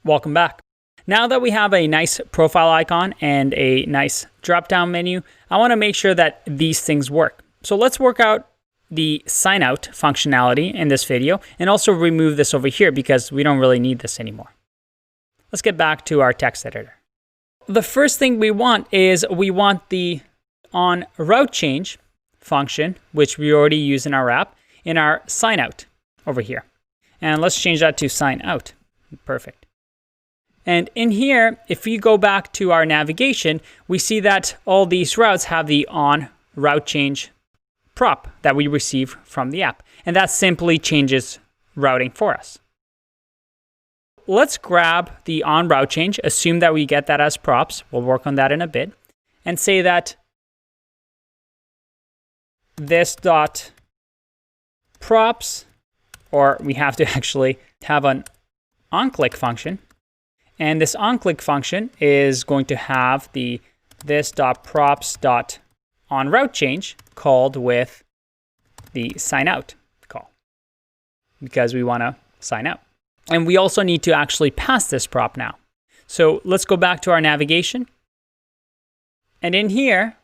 Welcome back. Now that we have a nice profile icon and a nice drop-down menu, I want to make sure that these things work. So let's work out the sign out functionality in this video and also remove this over here because we don't really need this anymore. Let's get back to our text editor. The first thing we want is we want the on route change function, which we already use in our app, in our sign out over here. And let's change that to sign out. Perfect. And in here, if we go back to our navigation, we see that all these routes have the on route change prop that we receive from the app. And that simply changes routing for us. Let's grab the on route change, assume that we get that as props. We'll work on that in a bit. And say that this dot props, or we have to actually have an onClick function. And this onClick function is going to have the this.props.onRouteChange called with the sign out call because we want to sign out. And we also need to actually pass this prop now. So let's go back to our navigation. And in here,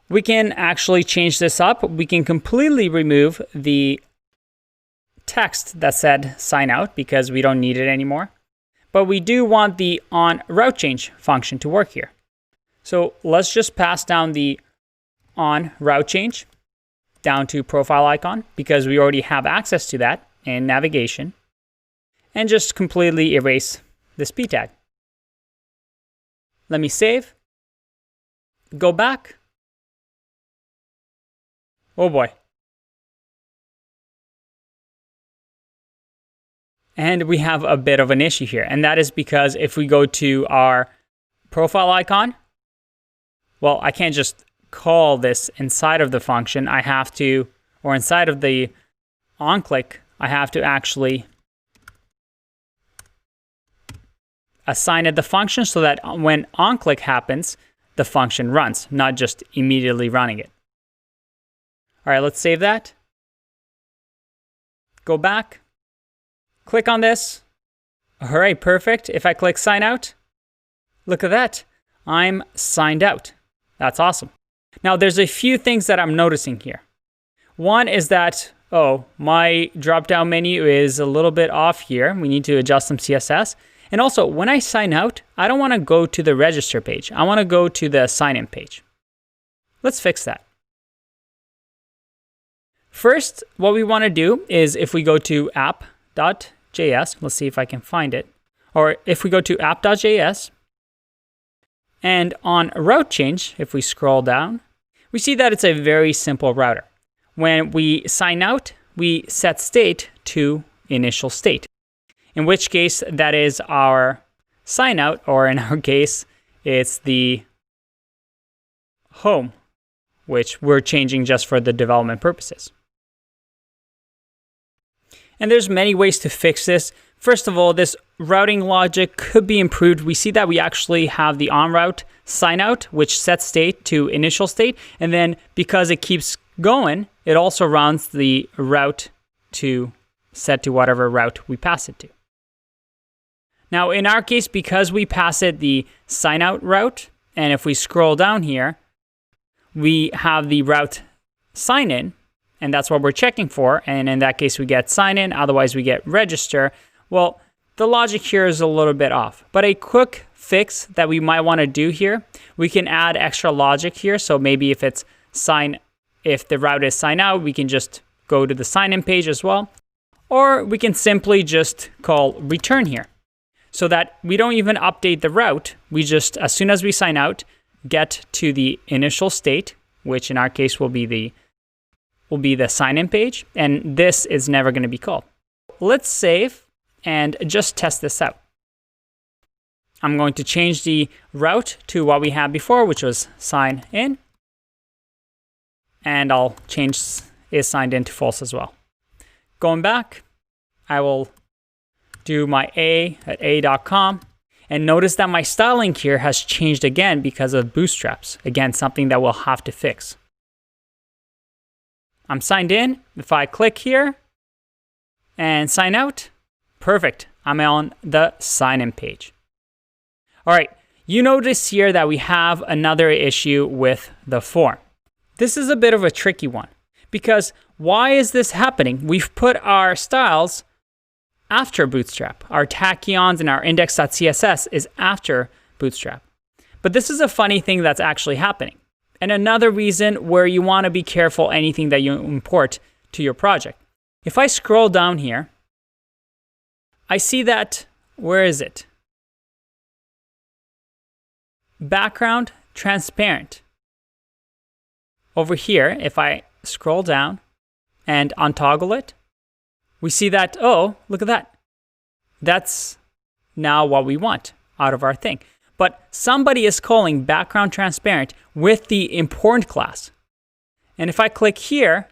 we can actually change this up. We can completely remove the text that said sign out because we don't need it anymore. But we do want the on route change function to work here. So let's just pass down the on route change down to profile icon because we already have access to that in navigation, and just completely erase this p tag. Let me save, go back. Oh boy. And we have a bit of an issue here. And that is because if we go to our profile icon, well, I can't just call this inside of the function. I have to, or inside of the onClick, I have to actually assign it the function so that when onClick happens, the function runs, not just immediately running it. All right, let's save that. Go back. Click on this. All right, perfect. If I click sign out, look at that. I'm signed out. That's awesome. Now there's a few things that I'm noticing here. One is that, my drop-down menu is a little bit off here. We need to adjust some CSS. And also, when I sign out, I don't want to go to the register page. I want to go to the sign-in page. Let's fix that. First, what we want to do is if we go to app.js, let's see if I can find it. Or if we go to app.js and on route change, if we scroll down, we see that it's a very simple router. When we sign out, we set state to initial state, in which case that is our sign out, or in our case, it's the home, which we're changing just for the development purposes. And there's many ways to fix this. First of all, this routing logic could be improved. We see that we actually have the onRoute sign out, which sets state to initial state. And then because it keeps going, it also runs the route to set to whatever route we pass it to. Now, in our case, because we pass it the sign out route, and if we scroll down here, we have the route sign in. And that's what we're checking for. And in that case, we get sign in, otherwise we get register. Well, the logic here is a little bit off. But a quick fix that we might want to do here, we can add extra logic here. So maybe if it's if the route is sign out, we can just go to the sign in page as well. Or we can simply just call return here so that we don't even update the route. We just, as soon as we sign out, get to the initial state, which in our case will be the sign-in page, and this is never going to be called. Let's save and just test this out. I'm going to change the route to what we had before, which was sign in, and I'll change is signed in to false as well. Going back, I will do my a at a.com, and notice that my styling here has changed again because of bootstraps. Again, something that we'll have to fix. I'm signed in. If I click here and sign out, perfect. I'm on the sign in page. All right, you notice here that we have another issue with the form. This is a bit of a tricky one because why is this happening? We've put our styles after Bootstrap. Our tachyons and our index.css is after Bootstrap. But this is a funny thing that's actually happening. And another reason where you want to be careful anything that you import to your project. If I scroll down here, I see that, where is it? Background transparent. Over here, if I scroll down and untoggle it, we see that, oh, look at that. That's now what we want out of our thing. But somebody is calling background transparent with the important class. And if I click here,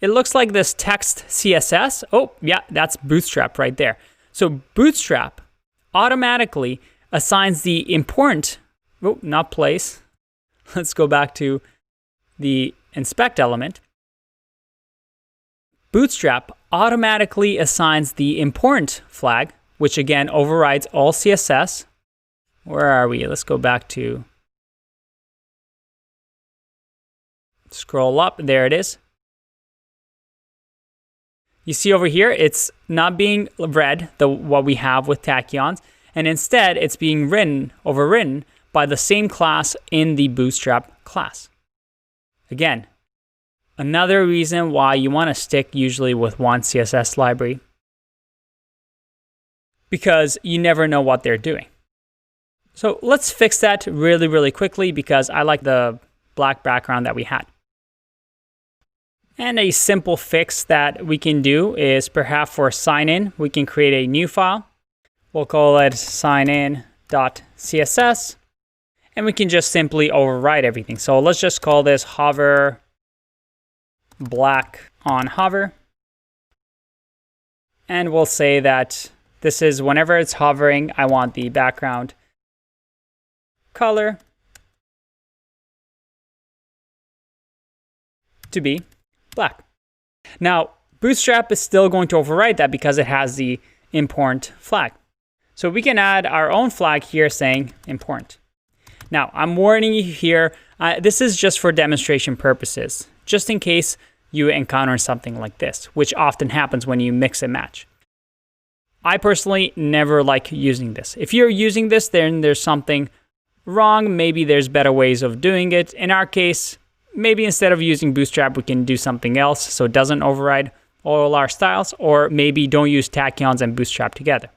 it looks like this text CSS. Oh, yeah, that's Bootstrap right there. So Bootstrap automatically assigns the important, oh, not place. Let's go back to the inspect element. Bootstrap automatically assigns the important flag, which again overrides all CSS. Where are we? Let's go back to, scroll up, there it is. You see over here, it's not being read, what we have with tachyons, and instead it's being overwritten by the same class in the Bootstrap class. Again, another reason why you want to stick usually with one CSS library, because you never know what they're doing. So let's fix that really, really quickly because I like the black background that we had. And a simple fix that we can do is perhaps for sign in, we can create a new file. We'll call it signin.css. And we can just simply override everything. So let's just call this hover black on hover. And we'll say that this is whenever it's hovering, I want the background color to be black. Now, Bootstrap is still going to override that because it has the important flag. So we can add our own flag here saying important. Now, I'm warning you here, this is just for demonstration purposes, just in case you encounter something like this, which often happens when you mix and match. I personally never like using this. If you're using this, then there's something wrong. Maybe there's better ways of doing it. In our case, maybe instead of using Bootstrap, we can do something else so it doesn't override all our styles, or maybe don't use tachyons and Bootstrap together.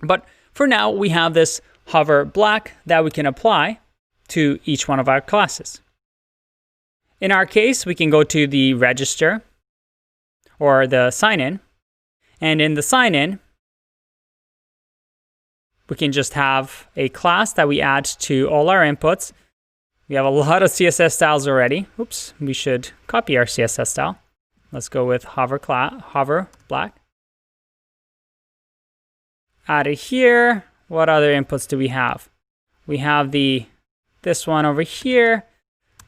But for now, we have this hover black that we can apply to each one of our classes. In our case, we can go to the register or the sign in. And in the sign in, we can just have a class that we add to all our inputs. We have a lot of CSS styles already. Oops, we should copy our CSS style. Let's go with hover black. Add it here. What other inputs do we have? We have this one over here.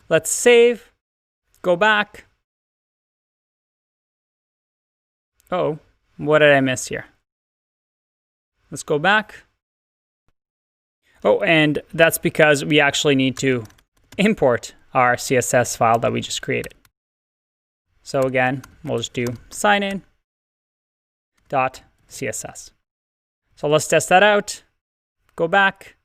Let's save. Go back. Oh, what did I miss here? Let's go back. Oh, and that's because we actually need to import our CSS file that we just created. So again, we'll just do signin.css. So let's test that out. Go back.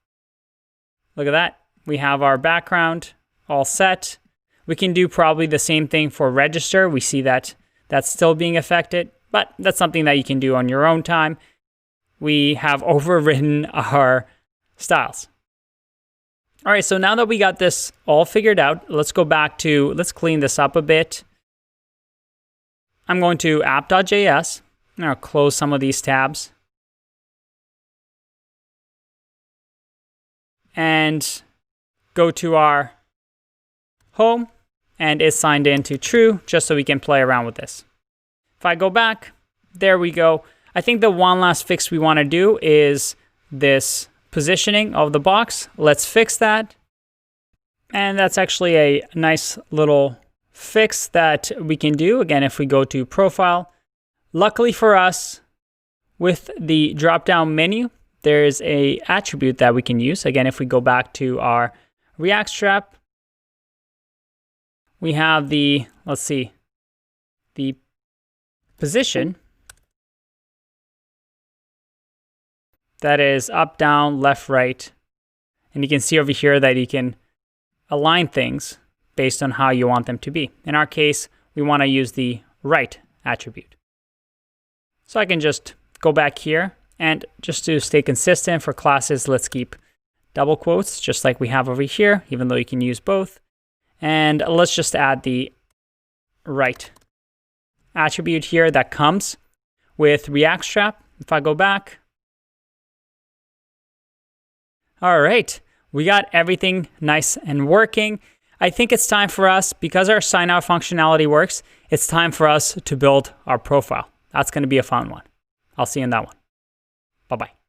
Look at that. We have our background all set. We can do probably the same thing for register. We see that that's still being affected, but that's something that you can do on your own time. We have overridden our styles. All right, so now that we got this all figured out, let's go back to, let's clean this up a bit. I'm going to app.js. I'm going to close some of these tabs. And go to our home, and it's signed in to true, just so we can play around with this. If I go back, there we go. I think the one last fix we want to do is this positioning of the box. Let's fix that. And that's actually a nice little fix that we can do. Again, if we go to profile, Luckily for us, with the drop-down menu, there's a attribute that we can use. Again, if we go back to our React strap, we have the, let's see, the position that is up, down, left, right. And you can see over here that you can align things based on how you want them to be. In our case, we want to use the right attribute. So I can just go back here, and just to stay consistent for classes, let's keep double quotes just like we have over here, even though you can use both. And let's just add the right attribute here that comes with React strap. If I go back, all right, we got everything nice and working. I think it's time for us, because our sign out functionality works, it's time for us to build our profile. That's going to be a fun one. I'll see you in that one. Bye-bye.